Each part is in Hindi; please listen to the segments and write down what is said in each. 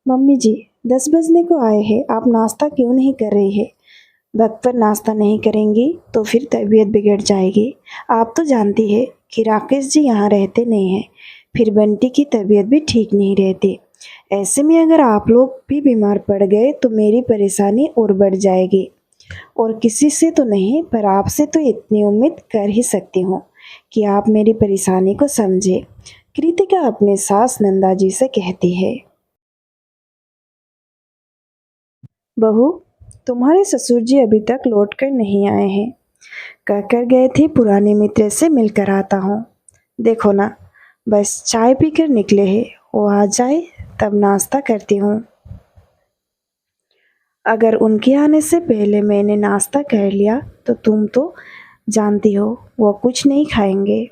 मम्मी जी, 10 बजने को आए हैं, आप नाश्ता क्यों नहीं कर रही है? वक्त पर नाश्ता नहीं करेंगी तो फिर तबीयत बिगड़ जाएगी। आप तो जानती है कि राकेश जी यहाँ रहते नहीं हैं, फिर बंटी की तबीयत भी ठीक नहीं रहती। ऐसे में अगर आप लोग भी बीमार पड़ गए तो मेरी परेशानी और बढ़ जाएगी। और किसी से तो नहीं, पर आपसे तो इतनी उम्मीद कर ही सकती हूँ कि आप मेरी परेशानी को समझे। कृतिका अपने सास नंदा जी से कहती है, बहू, तुम्हारे ससुर जी अभी तक लौट कर नहीं आए हैं। कहकर गए थे पुराने मित्र से मिलकर आता हूँ। देखो ना, बस चाय पीकर निकले हैं। वो आ जाए तब नाश्ता करती हूँ। अगर उनके आने से पहले मैंने नाश्ता कर लिया तो तुम तो जानती हो वो कुछ नहीं खाएंगे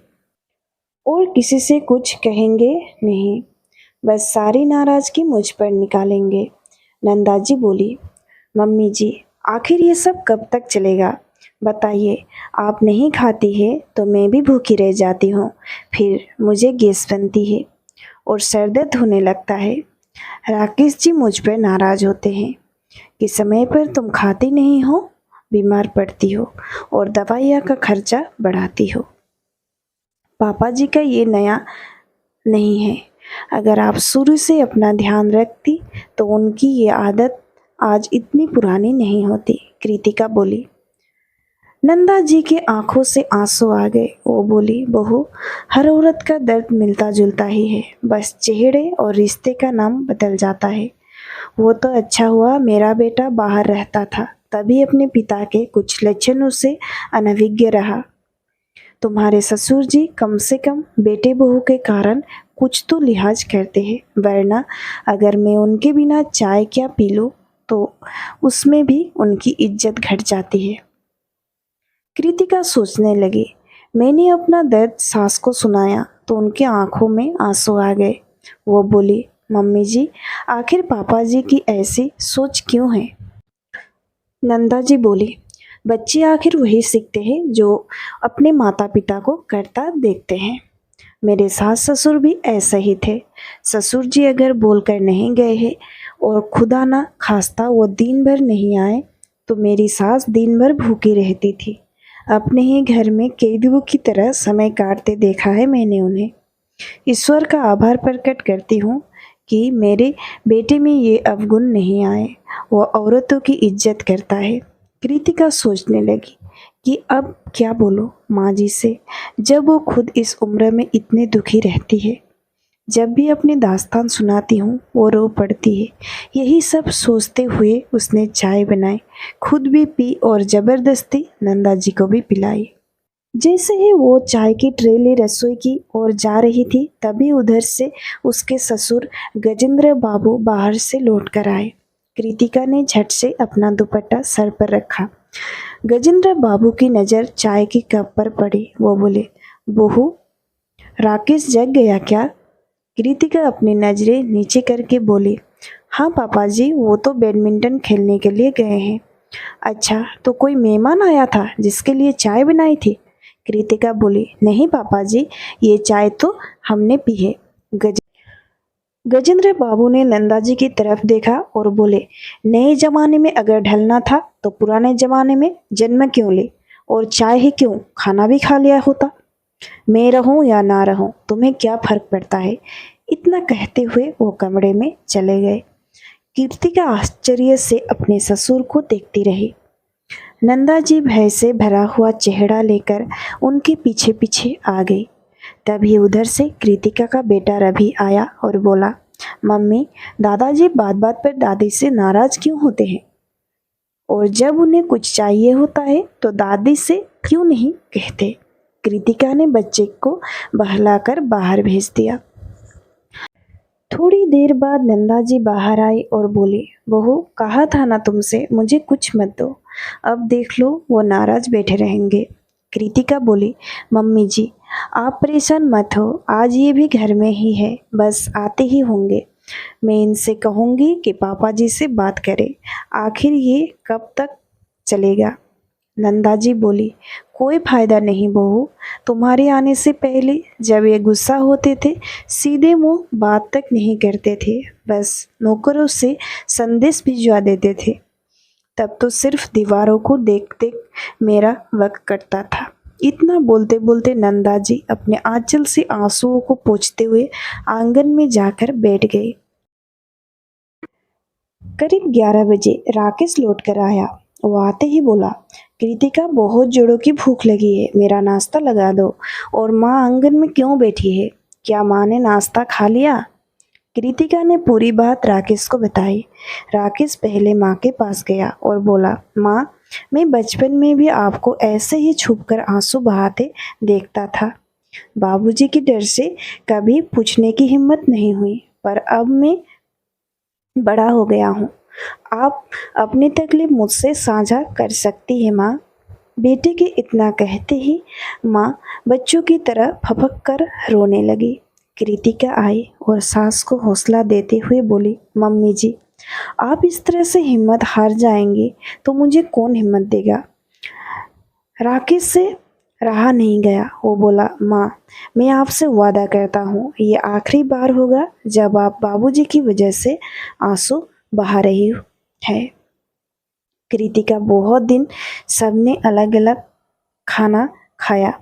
और किसी से कुछ कहेंगे नहीं, बस सारी नाराजगी मुझ पर निकालेंगे। नंदा जी बोली, मम्मी जी, आखिर ये सब कब तक चलेगा? बताइए, आप नहीं खाती है तो मैं भी भूखी रह जाती हूँ, फिर मुझे गैस बनती है और सर दर्द होने लगता है। राकेश जी मुझ पर नाराज होते हैं कि समय पर तुम खाती नहीं हो, बीमार पड़ती हो और दवाइयाँ का खर्चा बढ़ाती हो। पापा जी का ये नया नहीं है। अगर आप शुरू से अपना ध्यान रखती तो उनकी ये आदत आज इतनी पुरानी नहीं होती। कृतिका बोली। नंदा जी के आंखों से आंसू आ गए। वो बोली, बहू, हर औरत का दर्द मिलता जुलता ही है, बस चेहरे और रिश्ते का नाम बदल जाता है। वो तो अच्छा हुआ मेरा बेटा बाहर रहता था, तभी अपने पिता के कुछ लक्षणों से अनभिज्ञ रहा। तुम्हारे ससुर जी कम से कम बेटे बहू के कारण कुछ तो लिहाज करते हैं, वरना अगर मैं उनके बिना चाय क्या पी लूँ तो उसमें भी उनकी इज्जत घट जाती है। कृतिका सोचने लगी। मैंने अपना दर्द सास को सुनाया तो उनकी आंखों में आंसू आ गए। वो बोली, मम्मी जी, आखिर पापा जी की ऐसी सोच क्यों है? नंदा जी बोली, बच्चे आखिर वही सीखते हैं जो अपने माता पिता को करता देखते हैं। मेरे सास ससुर भी ऐसे ही थे। ससुर जी अगर बोलकर नहीं गए हैं और खुदा ना खास्ता वो दिन भर नहीं आए तो मेरी सास दिन भर भूखी रहती थी। अपने ही घर में कैदियों की तरह समय काटते देखा है मैंने उन्हें। ईश्वर का आभार प्रकट करती हूँ कि मेरे बेटे में ये अवगुण नहीं आए। वो औरतों की इज्जत करता है। कृतिका सोचने लगी कि अब क्या बोलो माँ जी से, जब वो खुद इस उम्र में इतने दुखी रहती है। जब भी अपनी दास्तान सुनाती हूँ वो रो पड़ती है। यही सब सोचते हुए उसने चाय बनाई, खुद भी पी और जबरदस्ती नंदा जी को भी पिलाई। जैसे ही वो चाय की ट्रे ले रसोई की ओर जा रही थी, तभी उधर से उसके ससुर गजेंद्र बाबू बाहर से लौट कर आए। कृतिका ने झट से अपना दुपट्टा सर पर रखा। गजेंद्र बाबू की नज़र चाय की कप पर पड़ी। वो बोले, बहू, राकेश जग गया क्या? कृतिका अपनी नज़रें नीचे करके बोली, हाँ पापा जी, वो तो बैडमिंटन खेलने के लिए गए हैं। अच्छा, तो कोई मेहमान आया था जिसके लिए चाय बनाई थी? कृतिका बोली, नहीं पापा जी, ये चाय तो हमने पी है। गजेंद्र बाबू ने नंदा जी की तरफ देखा और बोले, नए जमाने में अगर ढलना था तो पुराने जमाने में जन्म क्यों ले, और चाय ही क्यों, खाना भी खा लिया होता। मैं रहूं या ना रहूं, तुम्हें क्या फर्क पड़ता है? इतना कहते हुए वो कमरे में चले गए। कृतिका आश्चर्य से अपने ससुर को देखती रही। नंदा जी भय से भरा हुआ चेहरा लेकर उनके पीछे पीछे आ गई। तभी उधर से कृतिका का बेटा रवि आया और बोला, मम्मी, दादाजी बात बात पर दादी से नाराज क्यों होते हैं? और जब उन्हें कुछ चाहिए होता है तो दादी से क्यों नहीं कहते? कृतिका ने बच्चे को बहलाकर बाहर भेज दिया। थोड़ी देर बाद नंदा जी बाहर आई और बोली, बहू, कहा था ना तुमसे मुझे कुछ मत दो, अब देख लो वो नाराज बैठे रहेंगे। कृतिका बोली, मम्मी जी, आप परेशान मत हो, आज ये भी घर में ही है, बस आते ही होंगे। मैं इनसे कहूँगी कि पापा जी से बात करें, आखिर ये कब तक चलेगा? नंदा जी बोली, कोई फायदा नहीं बहू, तुम्हारे आने से पहले जब ये गुस्सा होते थे सीधे मुंह बात तक नहीं करते थे, बस नौकरों से संदेश भिजवा देते थे। तब तो सिर्फ दीवारों को देख देख मेरा वक्त कटता था। इतना बोलते बोलते नंदा जी अपने आंचल से आंसुओं को पोंछते हुए आंगन में जाकर बैठ गई। करीब 11 बजे राकेश लौट कर आया। वो आते ही बोला, कृतिका बहुत जोरों की भूख लगी है, मेरा नाश्ता लगा दो। और माँ आंगन में क्यों बैठी है? क्या माँ ने नाश्ता खा लिया? कृतिका ने पूरी बात राकेश को बताई। राकेश पहले माँ के पास गया और बोला, माँ, मैं बचपन में भी आपको ऐसे ही छुपकर आंसू बहाते देखता था। बाबूजी के डर से कभी पूछने की हिम्मत नहीं हुई, पर अब मैं बड़ा हो गया हूँ। आप अपनी तकलीफ मुझसे साझा कर सकती है माँ। बेटे के इतना कहते ही माँ बच्चों की तरह फपक कर रोने लगी। कृतिका आई और सास को हौसला देते हुए बोली, मम्मी जी, आप इस तरह से हिम्मत हार जाएंगी तो मुझे कौन हिम्मत देगा? राकेश से रहा नहीं गया। वो बोला, माँ, मैं आपसे वादा करता हूँ ये आखिरी बार होगा जब आप बाबूजी की वजह से आंसू बहा रही है। कृतिका, बहुत दिन सबने अलग अलग खाना खाया,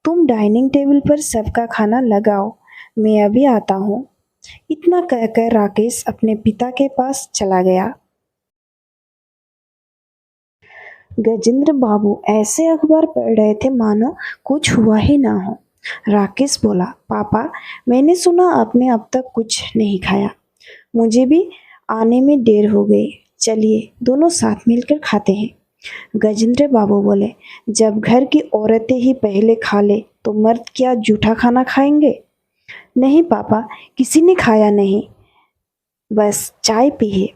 तुम डाइनिंग टेबल पर सबका खाना लगाओ, मैं अभी आता हूँ। इतना कहकर राकेश अपने पिता के पास चला गया। गजेंद्र बाबू ऐसे अखबार पढ़ रहे थे मानो कुछ हुआ ही ना हो। राकेश बोला, पापा, मैंने सुना आपने अब तक कुछ नहीं खाया। मुझे भी आने में देर हो गई, चलिए दोनों साथ मिलकर खाते हैं। गजेंद्र बाबू बोले, जब घर की औरतें ही पहले खा ले तो मर्द क्या जूठा खाना खाएंगे? नहीं पापा, किसी ने खाया नहीं, बस चाय पी है।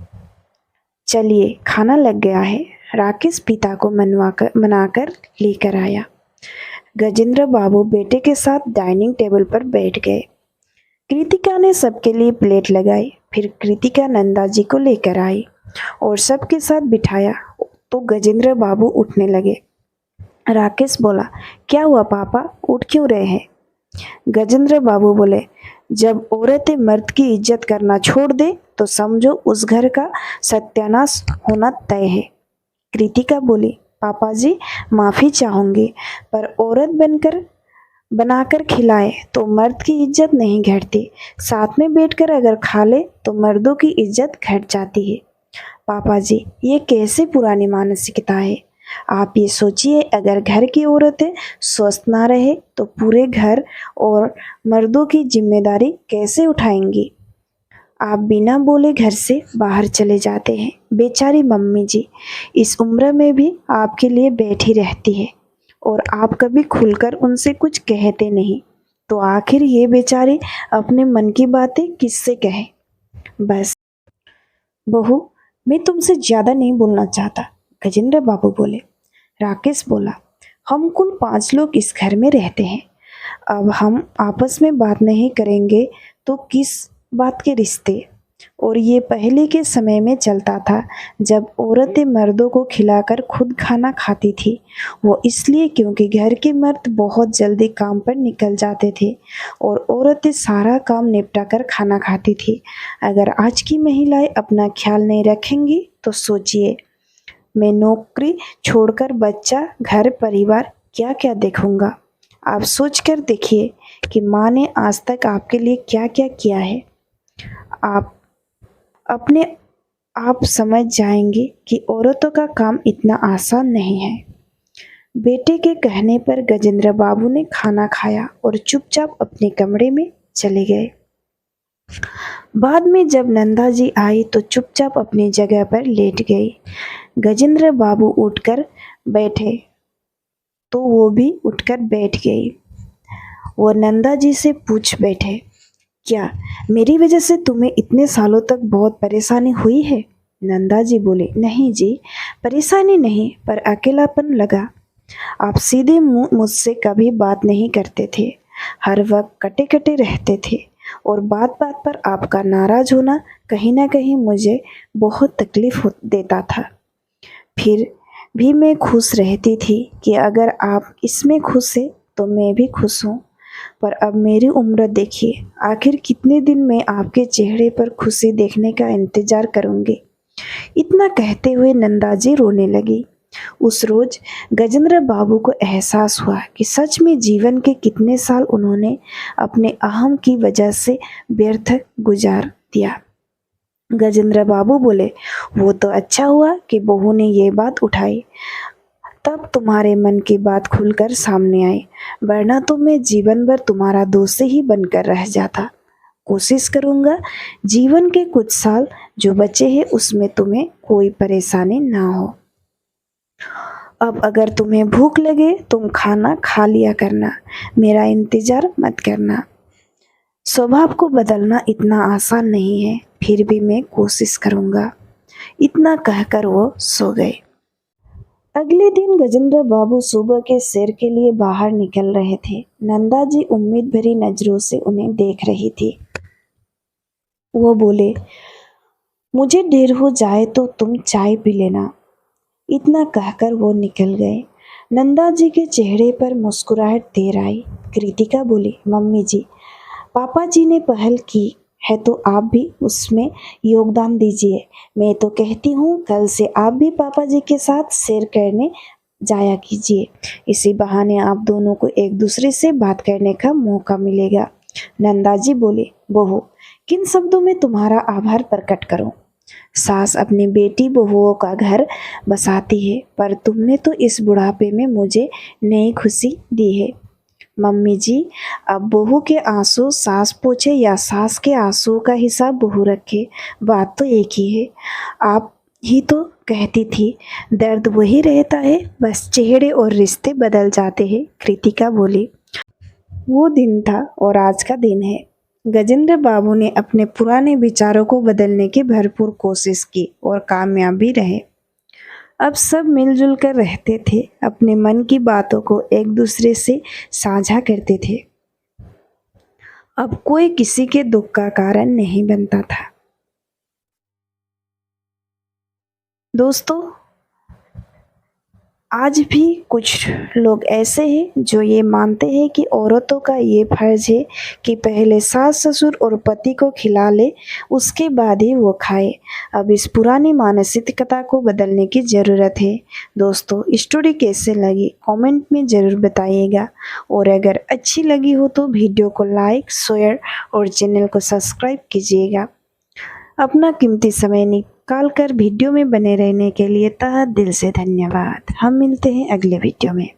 चलिए खाना लग गया है। राकेश पिता को मनाकर लेकर आया। गजेंद्र बाबू बेटे के साथ डाइनिंग टेबल पर बैठ गए। कृतिका ने सबके लिए प्लेट लगाई। फिर कृतिका नंदा जी को लेकर आई और सबके साथ बिठाया तो गजेंद्र बाबू उठने लगे। राकेश बोला, क्या हुआ पापा, उठ क्यों रहे हैं? गजेंद्र बाबू बोले, जब औरतें मर्द की इज्जत करना छोड़ दे तो समझो उस घर का सत्यानाश होना तय है। कृतिका बोली, पापा जी, माफ़ी चाहूँगी, पर औरत बनाकर खिलाए तो मर्द की इज्जत नहीं घटती, साथ में बैठकर अगर खा ले तो मर्दों की इज्जत घट जाती है। पापा जी, ये कैसे पुरानी मानसिकता है? आप ये सोचिए, अगर घर की औरतें स्वस्थ ना रहे तो पूरे घर और मर्दों की जिम्मेदारी कैसे उठाएंगी? आप बिना बोले घर से बाहर चले जाते हैं। बेचारी मम्मी जी इस उम्र में भी आपके लिए बैठी रहती है और आप कभी खुलकर उनसे कुछ कहते नहीं, तो आखिर ये बेचारी अपने मन की बातें किससे कहे? बस बहू, मैं तुमसे ज़्यादा नहीं बोलना चाहता, गजेंद्र बाबू बोले। राकेश बोला, हम कुल 5 लोग इस घर में रहते हैं, अब हम आपस में बात नहीं करेंगे तो किस बात के रिश्ते? और ये पहले के समय में चलता था, जब औरतें मर्दों को खिलाकर खुद खाना खाती थी। वो इसलिए क्योंकि घर के मर्द बहुत जल्दी काम पर निकल जाते थे और औरतें सारा काम निपटा कर खाना खाती थी। अगर आज की महिलाएं अपना ख्याल नहीं रखेंगी तो सोचिए, मैं नौकरी छोड़कर बच्चा, घर, परिवार क्या क्या देखूंगा? आप सोच कर देखिए कि माँ ने आज तक आपके लिए क्या क्या किया है। आप अपने आप समझ जाएंगे कि औरतों का काम इतना आसान नहीं है। बेटे के कहने पर गजेंद्र बाबू ने खाना खाया और चुपचाप अपने कमरे में चले गए। बाद में जब नंदा जी आई तो चुपचाप अपनी जगह पर लेट गई। गजेंद्र बाबू उठकर बैठे तो वो भी उठकर बैठ गई। वो नंदा जी से पूछ बैठे, क्या मेरी वजह से तुम्हें इतने सालों तक बहुत परेशानी हुई है? नंदा जी बोले, नहीं जी, परेशानी नहीं, पर अकेलापन लगा। आप सीधे मुंह मुझसे कभी बात नहीं करते थे, हर वक्त कटे कटे रहते थे और बात बात पर आपका नाराज होना कहीं ना कहीं मुझे बहुत तकलीफ देता था। फिर भी मैं खुश रहती थी कि अगर आप इसमें खुश हैं तो मैं भी खुश हूँ। पर अब मेरी उम्र देखिए, आखिर कितने दिन मैं आपके चेहरे पर खुशी देखने का इंतजार करूँगी। इतना कहते हुए नंदा जी रोने लगी। उस रोज गजेंद्र बाबू को एहसास हुआ कि सच में जीवन के कितने साल उन्होंने अपने अहम की वजह से व्यर्थ गुजार दिया। गजेंद्र बाबू बोले, वो तो अच्छा हुआ कि बहू ने ये बात उठाई, तब तुम्हारे मन की बात खुलकर सामने आई, वरना तो मैं जीवन भर तुम्हारा दोस्त ही बनकर रह जाता। कोशिश करूंगा जीवन के कुछ साल जो बचे हैं उसमें तुम्हें कोई परेशानी ना हो। अब अगर तुम्हें भूख लगे तुम खाना खा लिया करना, मेरा इंतजार मत करना। स्वभाव को बदलना इतना आसान नहीं है, फिर भी मैं कोशिश करूंगा। इतना कहकर वो सो गए। अगले दिन गजेंद्र बाबू सुबह के सैर के लिए बाहर निकल रहे थे। नंदा जी उम्मीद भरी नजरों से उन्हें देख रही थी। वो बोले, मुझे देर हो जाए तो तुम चाय पी लेना। इतना कहकर वो निकल गए। नंदा जी के चेहरे पर मुस्कुराहट देर आई। कृतिका बोली, मम्मी जी, पापा जी ने पहल की है तो आप भी उसमें योगदान दीजिए। मैं तो कहती हूँ कल से आप भी पापा जी के साथ सैर करने जाया कीजिए। इसी बहाने आप दोनों को एक दूसरे से बात करने का मौका मिलेगा। नंदा जी बोले, बहू, किन शब्दों में तुम्हारा आभार प्रकट करूं? सास अपनी बेटी बहुओं का घर बसाती है, पर तुमने तो इस बुढ़ापे में मुझे नई खुशी दी है। मम्मी जी, अब बहू के आंसू सास पोछे या सास के आंसू का हिसाब बहू रखे, बात तो एक ही है। आप ही तो कहती थी दर्द वही रहता है, बस चेहरे और रिश्ते बदल जाते हैं। कृतिका बोली, वो दिन था और आज का दिन है। गजेंद्र बाबू ने अपने पुराने विचारों को बदलने की भरपूर कोशिश की और कामयाब भी रहे। अब सब मिलजुल कर रहते थे, अपने मन की बातों को एक दूसरे से साझा करते थे। अब कोई किसी के दुख का कारण नहीं बनता था। दोस्तों, आज भी कुछ लोग ऐसे हैं जो ये मानते हैं कि औरतों का ये फर्ज है कि पहले सास ससुर और पति को खिला ले, उसके बाद ही वो खाए। अब इस पुरानी मानसिकता को बदलने की ज़रूरत है। दोस्तों, स्टोरी कैसे लगी कमेंट में ज़रूर बताइएगा, और अगर अच्छी लगी हो तो वीडियो को लाइक, शेयर और चैनल को सब्सक्राइब कीजिएगा। अपना कीमती समय निकाल कर वीडियो में बने रहने के लिए तहे दिल से धन्यवाद। हम मिलते हैं अगले वीडियो में।